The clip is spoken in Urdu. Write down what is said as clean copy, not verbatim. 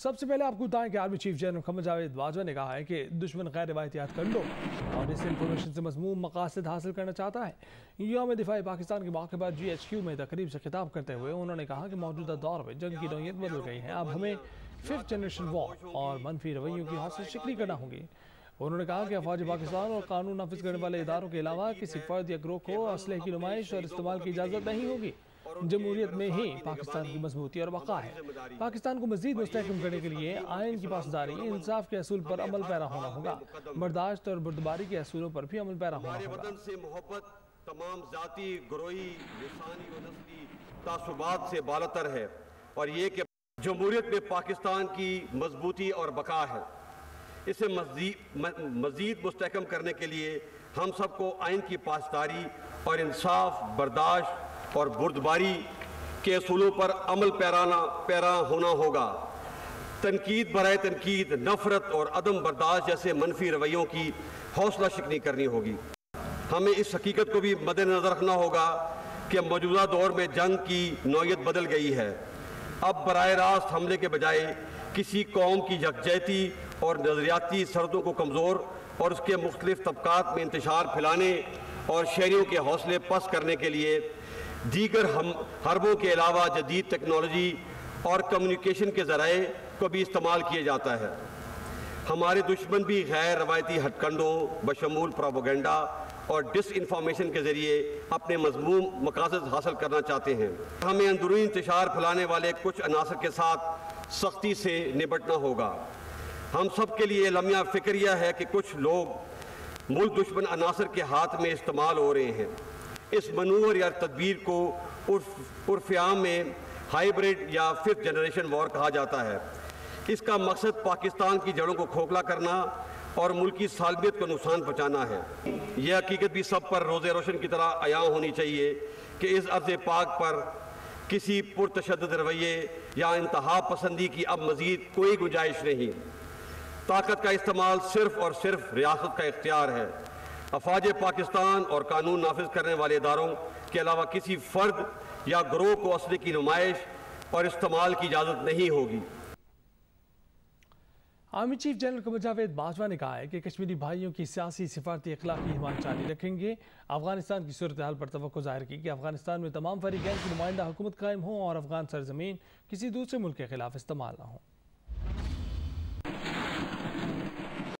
سب سے پہلے آپ کو بتائیں کہ آرمی چیف جنرل محمد جاوید باجوہ نے کہا ہے کہ دشمن غیر روایتی ہتھکنڈوں اور ڈس انفارمیشن سے مذموم مقاصد حاصل کرنا چاہتا ہے۔ یوم دفاع پاکستان کے موقع پر GHQ میں تقریب سے خطاب کرتے ہوئے انہوں نے کہا کہ موجودہ دور میں جنگ کی نوعیت بدل گئی ہے، اب ہمیں 5th جنریشن وار اور منفی رویوں کی حوصلہ شکنی کرنا ہوگی۔ انہوں نے کہا کہ افواج پاکستان اور قانون نافذ کرنے والے اداروں کے علاوہ کسی فرد یا گروہ کو اسلحے کی نمائش اور استعمال کی اجازت نہیں ہوگی۔ جمہوریت میں ہی پاکستان کی مضبوطی اور بقا ہے۔ پاکستان کو مزید مستحکم کرنے کے لیے آئین کی پاسداری، انصاف کے اصول پر عمل پیرا ہونا ہوگا، برداشت اور بردباری کے اصولوں پر بھی عمل پیرا ہونا ہوگا۔ وطن سے محبت تمام ذاتی، گروہی، لسانی و نسلی تعصبات سے بالاتر ہے، اور یہ کہ جمہوریت میں پاکستان کی مضبوطی اور بقا ہے۔ اسے مزید مستحکم کرنے کے لیے ہم سب کو آئین کی پاسداری اور انصاف، برداشت اور بردباری کے اصولوں پر عمل پیرا ہونا ہوگا۔ تنقید برائے تنقید، نفرت اور عدم برداشت جیسے منفی رویوں کی حوصلہ شکنی کرنی ہوگی۔ ہمیں اس حقیقت کو بھی مد نظر رکھنا ہوگا کہ موجودہ دور میں جنگ کی نوعیت بدل گئی ہے۔ اب براہ راست حملے کے بجائے کسی قوم کی یکجہتی اور نظریاتی سرحدوں کو کمزور اور اس کے مختلف طبقات میں انتشار پھیلانے اور شہریوں کے حوصلے پست کرنے کے لیے دیگر حربوں کے علاوہ جدید ٹیکنالوجی اور کمیونیکیشن کے ذرائع کو بھی استعمال کیا جاتا ہے۔ ہمارے دشمن بھی غیر روایتی ہتھکنڈوں بشمول پروپیگنڈا اور ڈس انفارمیشن کے ذریعے اپنے مذموم مقاصد حاصل کرنا چاہتے ہیں۔ ہمیں اندرونی انتشار پھیلانے والے کچھ عناصر کے ساتھ سختی سے نپٹنا ہوگا۔ ہم سب کے لیے لمحہ فکریہ ہے کہ کچھ لوگ ملک دشمن عناصر کے ہاتھ میں استعمال ہو رہے ہیں۔ اس منور یا تدبیر کو عرف عام میں ہائیبرڈ یا 5th جنریشن وار کہا جاتا ہے۔ اس کا مقصد پاکستان کی جڑوں کو کھوکھلا کرنا اور ملکی سالمیت کو نقصان پہنچانا ہے۔ یہ حقیقت بھی سب پر روز روشن کی طرح عیاں ہونی چاہیے کہ اس ارض پاک پر کسی پرتشدد رویے یا انتہا پسندی کی اب مزید کوئی گنجائش نہیں۔ طاقت کا استعمال صرف اور صرف ریاست کا اختیار ہے۔ افواج پاکستان اور قانون نافذ کرنے والے اداروں کے علاوہ کسی فرد یا گروہ کو اسلحے کی نمائش اور استعمال کی اجازت نہیں ہوگی۔ آرمی چیف جنرل محمد جاوید باجوہ نے کہا ہے کہ کشمیری بھائیوں کی سیاسی، سفارتی، اخلاقی حمایت جاری رکھیں گے۔ افغانستان کی صورتحال پر توقع ظاہر کی کہ افغانستان میں تمام فریقین کی نمائندہ حکومت قائم ہوں اور افغان سرزمین کسی دوسرے ملک کے خلاف استعمال نہ ہوں۔